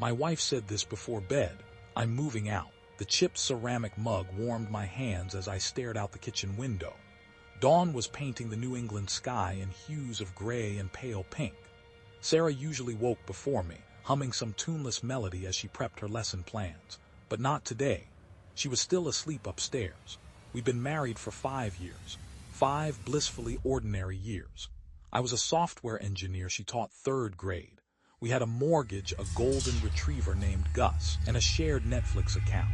My wife said this before bed. I'm moving out. The chipped ceramic mug warmed my hands as I stared out the kitchen window. Dawn was painting the New England sky in hues of gray and pale pink. Sarah usually woke before me, humming some tuneless melody as she prepped her lesson plans. But not today. She was still asleep upstairs. We'd been married for 5 years. 5 blissfully ordinary years. I was a software engineer she taught 3rd grade. We had a mortgage, a golden retriever named Gus, and a shared Netflix account.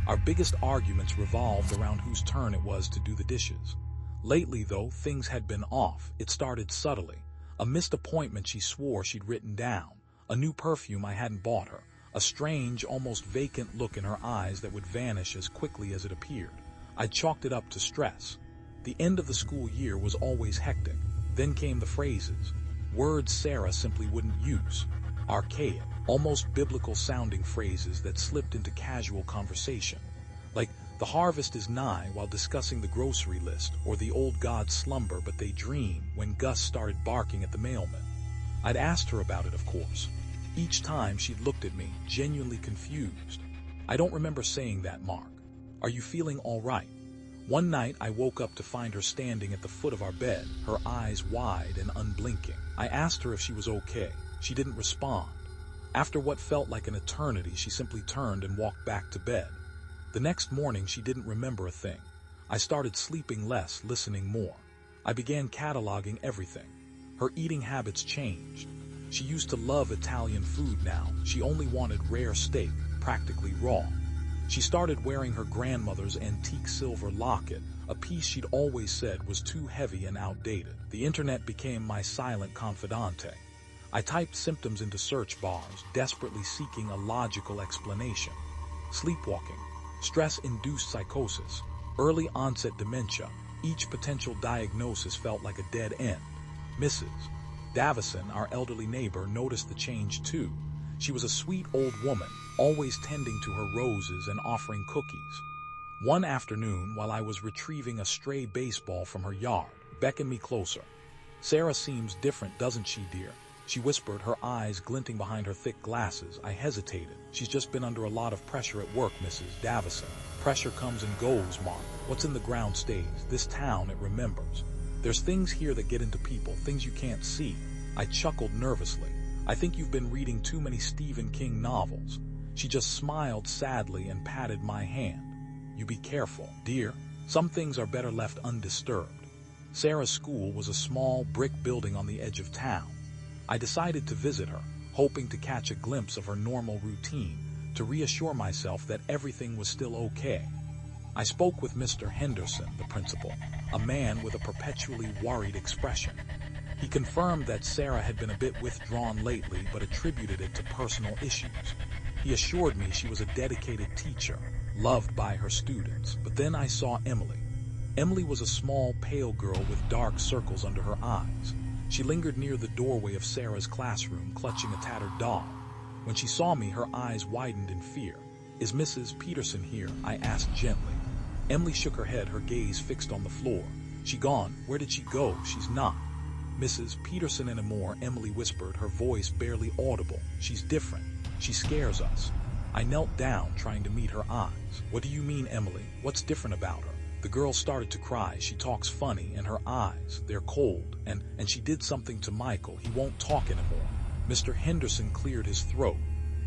Our biggest arguments revolved around whose turn it was to do the dishes. Lately, though, things had been off. It started subtly. A missed appointment she swore she'd written down. A new perfume I hadn't bought her. A strange, almost vacant look in her eyes that would vanish as quickly as it appeared. I chalked it up to stress. The end of the school year was always hectic. Then came the phrases. Words Sarah simply wouldn't use. Archaic, almost biblical-sounding phrases that slipped into casual conversation. Like, the harvest is nigh while discussing the grocery list, or the old gods slumber but they dream when Gus started barking at the mailman. I'd asked her about it, of course. Each time she'd looked at me, genuinely confused. I don't remember saying that, Mark. Are you feeling all right? One night I woke up to find her standing at the foot of our bed, her eyes wide and unblinking. I asked her if she was okay. She didn't respond. After what felt like an eternity, she simply turned and walked back to bed. The next morning she didn't remember a thing. I started sleeping less, listening more. I began cataloging everything. Her eating habits changed. She used to love Italian food now. She only wanted rare steak, practically raw. She started wearing her grandmother's antique silver locket, a piece she'd always said was too heavy and outdated. The internet became my silent confidante. I typed symptoms into search bars, desperately seeking a logical explanation. Sleepwalking, stress-induced psychosis, early onset dementia. Each potential diagnosis felt like a dead end. Mrs. Davison, our elderly neighbor, noticed the change too. She was a sweet old woman, always tending to her roses and offering cookies. One afternoon, while I was retrieving a stray baseball from her yard, beckoned me closer. "Sarah seems different, doesn't she, dear?" She whispered, her eyes glinting behind her thick glasses. I hesitated. "She's just been under a lot of pressure at work, Mrs. Davison." "Pressure comes and goes, Mark. What's in the ground stays. This town, it remembers. There's things here that get into people, things you can't see." I chuckled nervously. "I think you've been reading too many Stephen King novels." She just smiled sadly and patted my hand. "You be careful, dear. Some things are better left undisturbed." Sarah's school was a small brick building on the edge of town. I decided to visit her, hoping to catch a glimpse of her normal routine, to reassure myself that everything was still okay. I spoke with Mr. Henderson, the principal, a man with a perpetually worried expression. He confirmed that Sarah had been a bit withdrawn lately, but attributed it to personal issues. He assured me she was a dedicated teacher, loved by her students. But then I saw Emily. Emily was a small, pale girl with dark circles under her eyes. She lingered near the doorway of Sarah's classroom, clutching a tattered doll. When she saw me, her eyes widened in fear. "Is Mrs. Peterson here?" I asked gently. Emily shook her head, her gaze fixed on the floor. "She gone. Where did she go? She's not." "Mrs. Peterson anymore," Emily whispered, her voice barely audible. "She's different. She scares us." I knelt down, trying to meet her eyes. "What do you mean, Emily? What's different about her?" The girl started to cry. "She talks funny, and her eyes, they're cold, and she did something to Michael. He won't talk anymore." Mr. Henderson cleared his throat.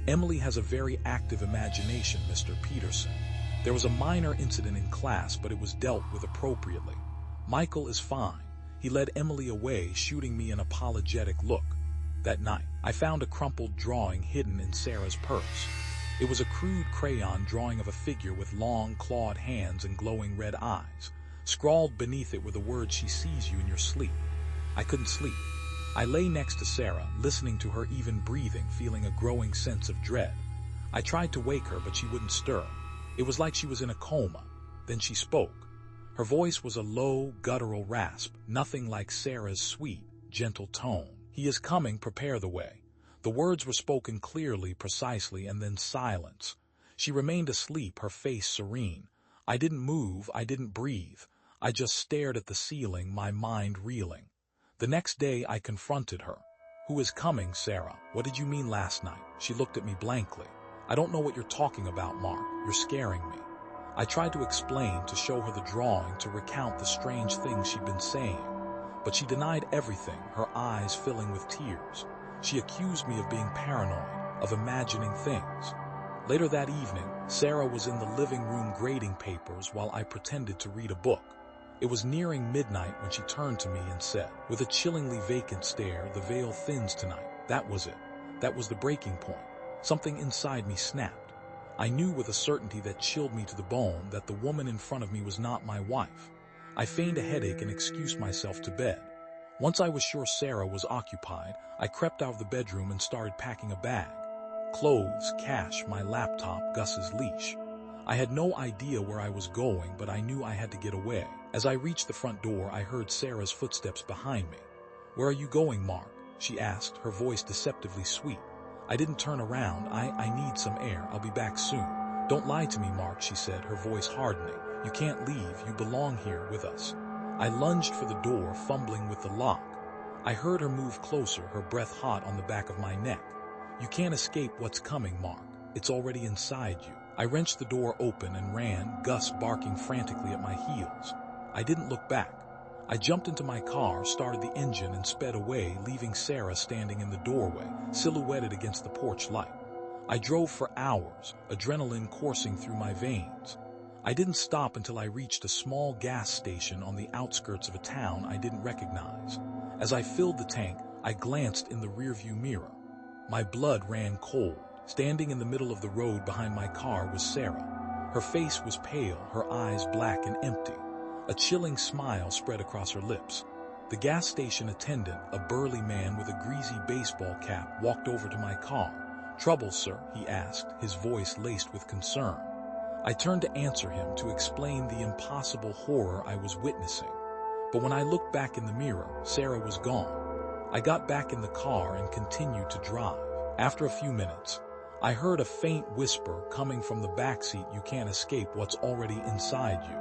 "Emily has a very active imagination, Mr. Peterson. There was a minor incident in class, but it was dealt with appropriately. Michael is fine." He led Emily away, shooting me an apologetic look. That night, I found a crumpled drawing hidden in Sarah's purse. It was a crude crayon drawing of a figure with long, clawed hands and glowing red eyes. Scrawled beneath it were the words, "She sees you in your sleep." I couldn't sleep. I lay next to Sarah, listening to her even breathing, feeling a growing sense of dread. I tried to wake her, but she wouldn't stir. It was like she was in a coma. Then she spoke. Her voice was a low, guttural rasp, nothing like Sarah's sweet, gentle tone. "He is coming, prepare the way." The words were spoken clearly, precisely, and then silence. She remained asleep, her face serene. I didn't move, I didn't breathe. I just stared at the ceiling, my mind reeling. The next day I confronted her. Who is coming, Sarah? What did you mean last night? She looked at me blankly. I don't know what you're talking about, Mark. You're scaring me. I tried to explain, to show her the drawing, to recount the strange things she'd been saying. But she denied everything, her eyes filling with tears. She accused me of being paranoid, of imagining things. Later that evening, Sarah was in the living room grading papers while I pretended to read a book. It was nearing midnight when she turned to me and said, with a chillingly vacant stare, "The veil thins tonight." That was it. That was the breaking point. Something inside me snapped. I knew with a certainty that chilled me to the bone that the woman in front of me was not my wife. I feigned a headache and excused myself to bed. Once I was sure Sarah was occupied, I crept out of the bedroom and started packing a bag. Clothes, cash, my laptop, Gus's leash. I had no idea where I was going, but I knew I had to get away. As I reached the front door, I heard Sarah's footsteps behind me. "Where are you going, Mark?" she asked, her voice deceptively sweet. I didn't turn around. I need some air. I'll be back soon. "Don't lie to me, Mark," she said, her voice hardening. "You can't leave. You belong here with us." I lunged for the door, fumbling with the lock. I heard her move closer, her breath hot on the back of my neck. "You can't escape what's coming, Mark. It's already inside you." I wrenched the door open and ran, Gus barking frantically at my heels. I didn't look back. I jumped into my car, started the engine, and sped away, leaving Sarah standing in the doorway, silhouetted against the porch light. I drove for hours, adrenaline coursing through my veins. I didn't stop until I reached a small gas station on the outskirts of a town I didn't recognize. As I filled the tank, I glanced in the rearview mirror. My blood ran cold. Standing in the middle of the road behind my car was Sarah. Her face was pale, her eyes black and empty. A chilling smile spread across her lips. The gas station attendant, a burly man with a greasy baseball cap, walked over to my car. "Trouble, sir?" he asked, his voice laced with concern. I turned to answer him, to explain the impossible horror I was witnessing. But when I looked back in the mirror, Sarah was gone. I got back in the car and continued to drive. After a few minutes, I heard a faint whisper coming from the backseat, "You can't escape what's already inside you."